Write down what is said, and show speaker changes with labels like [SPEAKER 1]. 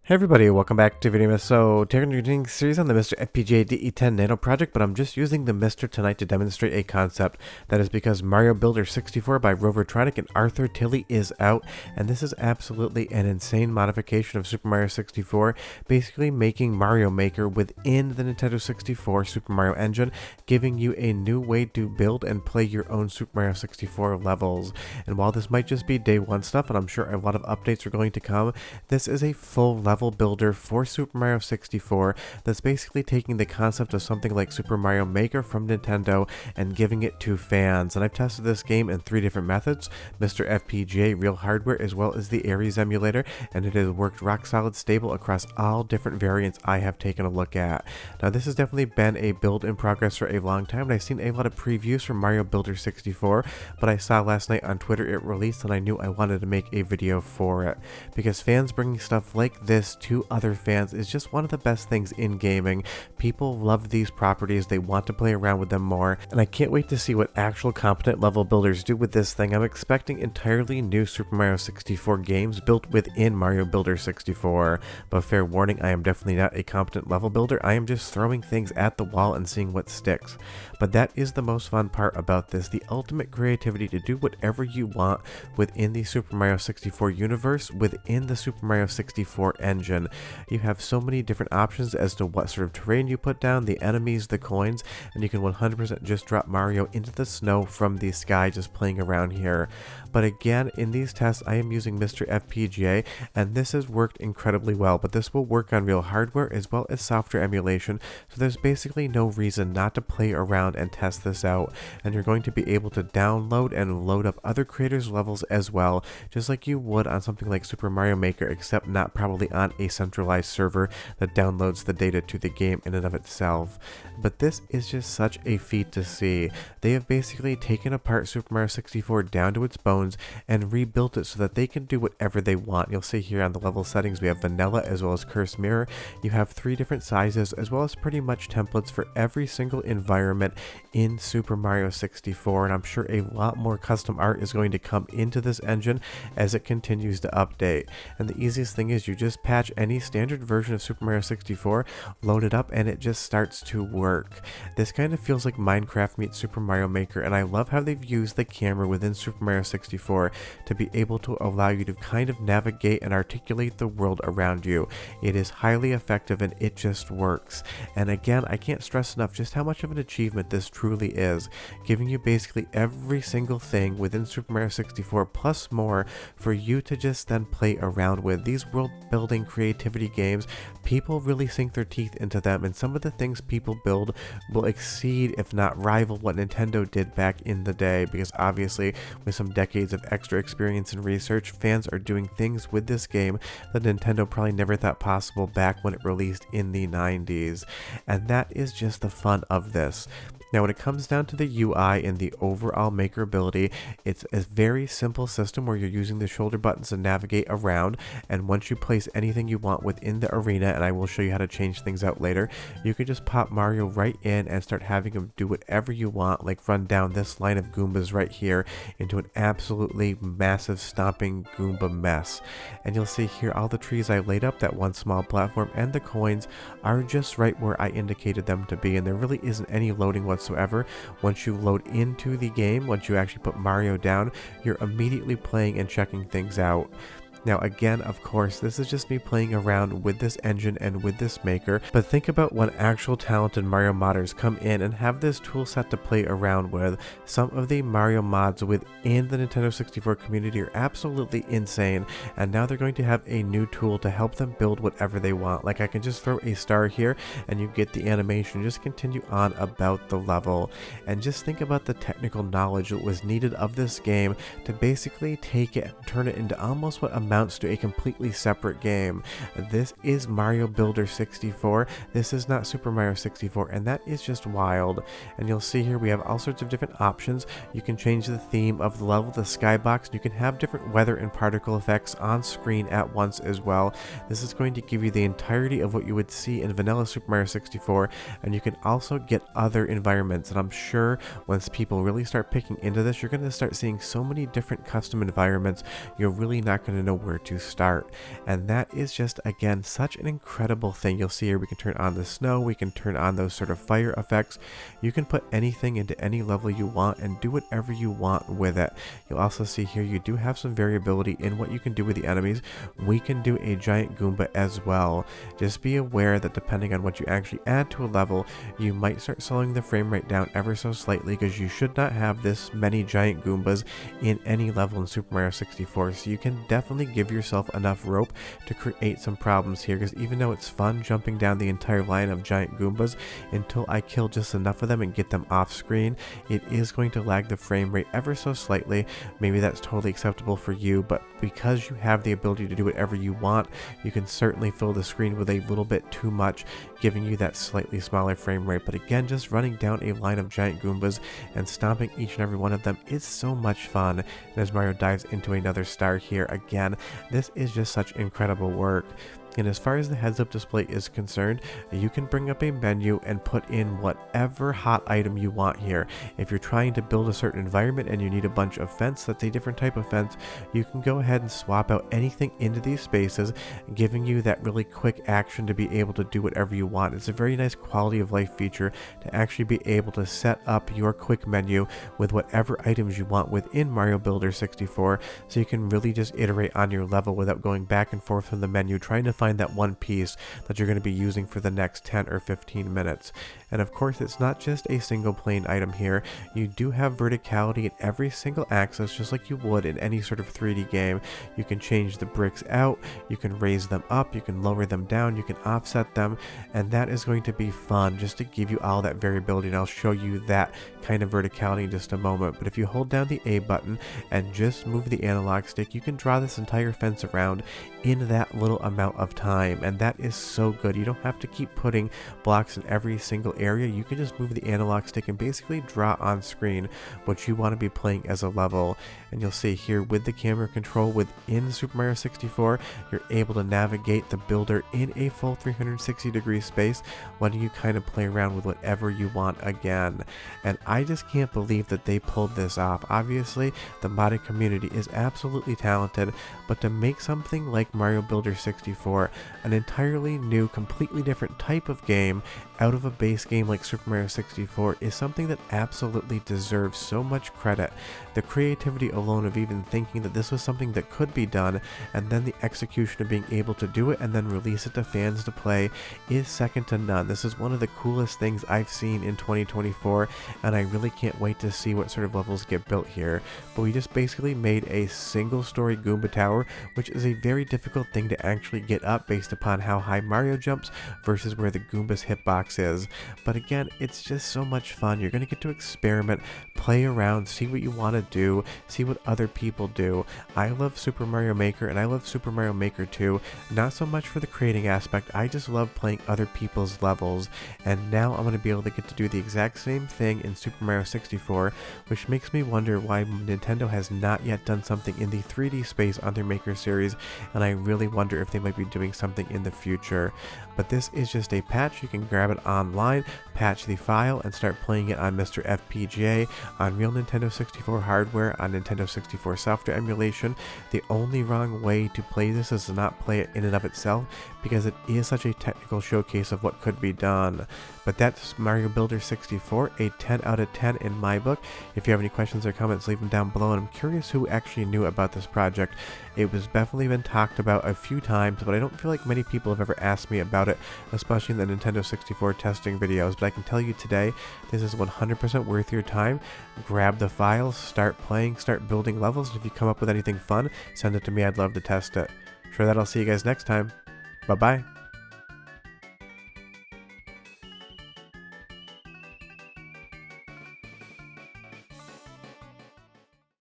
[SPEAKER 1] Hey everybody, welcome back to Video. So, taking your doing series on the MiSTer FPGA DE10 Nano project, but I'm just using the MiSTer tonight to demonstrate a concept. That is because Mario Builder 64 by Rovertronic and Arthurtilly is out, and this is absolutely an insane modification of Super Mario 64, basically making Mario Maker within the Nintendo 64 Super Mario engine, giving you a new way to build and play your own Super Mario 64 levels. And while this might just be day one stuff, and I'm sure a lot of updates are going to come, this is a full level builder for Super Mario 64 that's basically taking the concept of something like Super Mario Maker from Nintendo and giving it to fans. And I've tested this game in 3 different methods: MiSTer FPGA, real hardware, as well as the Ares emulator, and it has worked rock solid stable across all different variants I have taken a look at. Now this has definitely been a build in progress for a long time, and I've seen a lot of previews from Mario Builder 64, but I saw last night on Twitter it released and I knew I wanted to make a video for it, because fans bringing stuff like this to other fans is just one of the best things in gaming. People love these properties, they want to play around with them more, and I can't wait to see what actual competent level builders do with this thing. I'm expecting entirely new Super Mario 64 games built within Mario Builder 64, but fair warning, I am definitely not a competent level builder. I am just throwing things at the wall and seeing what sticks. But that is the most fun part about this, the ultimate creativity to do whatever you want within the Super Mario 64 universe, within the Super Mario 64 engine. You have so many different options as to what sort of terrain you put down, the enemies, the coins, and you can 100% just drop Mario into the snow from the sky just playing around here. But again, in these tests I am using MiSTer FPGA, and this has worked incredibly well, but this will work on real hardware as well as software emulation, so there's basically no reason not to play around and test this out. And you're going to be able to download and load up other creators' levels as well, just like you would on something like Super Mario Maker, except not probably on a centralized server that downloads the data to the game in and of itself. But this is just such a feat to see. They have basically taken apart Super Mario 64 down to its bones and rebuilt it so that they can do whatever they want. You'll see here on the level settings we have vanilla as well as cursed mirror. You have 3 different sizes as well as pretty much templates for every single environment in Super Mario 64, and I'm sure a lot more custom art is going to come into this engine as it continues to update. And the easiest thing is you just patch any standard version of Super Mario 64, load it up, and it just starts to work. This kind of feels like Minecraft meets Super Mario Maker, and I love how they've used the camera within Super Mario 64 to be able to allow you to kind of navigate and articulate the world around you. It is highly effective and it just works. And again, I can't stress enough just how much of an achievement this truly is, giving you basically every single thing within Super Mario 64 plus more for you to just then play around with. These world building creativity games, people really sink their teeth into them, and some of the things people build will exceed, if not rival, what Nintendo did back in the day, because obviously with some decades of extra experience and research, fans are doing things with this game that Nintendo probably never thought possible back when it released in the 90s. And that is just the fun of this. Now when it comes down to the UI and the overall makerability, it's a very simple system where you're using the shoulder buttons to navigate around, and once you place anything you want within the arena, and I will show you how to change things out later, you can just pop Mario right in and start having him do whatever you want, like run down this line of Goombas right here into an absolutely massive stomping Goomba mess. And you'll see here all the trees I laid up, that one small platform, and the coins are just right where I indicated them to be, and there really isn't any loading whatsoever. Once you load into the game, once you actually put Mario down, you're immediately playing and checking things out. Now again, of course, this is just me playing around with this engine and with this maker, but think about when actual talented Mario modders come in and have this tool set to play around with. Some of the Mario mods within the Nintendo 64 community are absolutely insane, and now they're going to have a new tool to help them build whatever they want. Like I can just throw a star here and you get the animation, just continue on about the level. And just think about the technical knowledge that was needed of this game to basically take it and turn it into almost what amounts to a completely separate game. This is Mario Builder 64. This is not Super Mario 64, and that is just wild. And you'll see here we have all sorts of different options. You can change the theme of the level, the skybox, and you can have different weather and particle effects on screen at once as well. This is going to give you the entirety of what you would see in vanilla Super Mario 64, and you can also get other environments. And I'm sure once people really start picking into this, you're going to start seeing so many different custom environments, you're really not going to know where to start. And that is just, again, such an incredible thing. You'll see here we can turn on the snow, we can turn on those sort of fire effects. You can put anything into any level you want and do whatever you want with it. You'll also see here you do have some variability in what you can do with the enemies. We can do a giant Goomba as well. Just be aware that depending on what you actually add to a level, you might start slowing the frame rate down ever so slightly, because you should not have this many giant Goombas in any level in Super Mario 64. So you can definitely give yourself enough rope to create some problems here, because even though it's fun jumping down the entire line of giant Goombas, until I kill just enough of them and get them off screen, it is going to lag the frame rate ever so slightly. Maybe that's totally acceptable for you, but because you have the ability to do whatever you want, you can certainly fill the screen with a little bit too much, giving you that slightly smaller frame rate. But again, just running down a line of giant Goombas and stomping each and every one of them is so much fun. And as Mario dives into another star here, again, this is just such incredible work. And as far as the heads-up display is concerned, you can bring up a menu and put in whatever hot item you want here. If you're trying to build a certain environment and you need a bunch of fence that's a different type of fence, you can go ahead and swap out anything into these spaces, giving you that really quick action to be able to do whatever you want. It's a very nice quality of life feature to actually be able to set up your quick menu with whatever items you want within Mario Builder 64, so you can really just iterate on your level without going back and forth from the menu trying to find that one piece that you're going to be using for the next 10 or 15 minutes. And of course, it's not just a single plane item here. You do have verticality in every single axis, just like you would in any sort of 3D game. You can change the bricks out, you can raise them up, you can lower them down, you can offset them, and that is going to be fun just to give you all that variability. And I'll show you that kind of verticality in just a moment. But if you hold down the A button and just move the analog stick, you can draw this entire fence around in that little amount of time, and that is so good. You don't have to keep putting blocks in every single area. You can just move the analog stick and basically draw on screen what you want to be playing as a level. And you'll see here with the camera control within Super Mario 64, you're able to navigate the builder in a full 360-degree space, letting you kind of play around with whatever you want again. And I just can't believe that they pulled this off. Obviously, the modding community is absolutely talented, but to make something like Mario Builder 64, an entirely new, completely different type of game out of a base game like Super Mario 64, is something that absolutely deserves so much credit. The creativity alone of even thinking that this was something that could be done, and then the execution of being able to do it and then release it to fans to play, is second to none. This is one of the coolest things I've seen in 2024, and I really can't wait to see what sort of levels get built here. But we just basically made a single story Goomba Tower, which is a very difficult thing to actually get up based upon how high Mario jumps versus where the Goomba's hitbox is. But again, it's just so much fun. You're going to get to experiment, play around, see what you want to do, see what other people do. I love Super Mario Maker, and I love Super Mario Maker 2, not so much for the creating aspect. I just love playing other people's levels, and now I'm going to be able to get to do the exact same thing in Super Mario 64, which makes me wonder why Nintendo has not yet done something in the 3D space on their Maker series, and I really wonder if they might be doing something in the future. But this is just a patch. You can grab it online, patch the file, and start playing it on MiSTer FPGA, on real Nintendo 64 hardware, on Nintendo 64 software emulation. The only wrong way to play this is to not play it in and of itself, because it is such a technical showcase of what could be done. But that's Mario Builder 64, a 10 out of 10 in my book. If you have any questions or comments, leave them down below, and I'm curious who actually knew about this project. It was definitely been talked about a few times, but I don't feel like many people have ever asked me about it, especially in the Nintendo 64 testing videos. But I can tell you today, this is 100% worth your time. Grab the files, start playing, start building levels, and if you come up with anything fun, send it to me. I'd love to test it. For that, I'll see you guys next time. Bye-bye.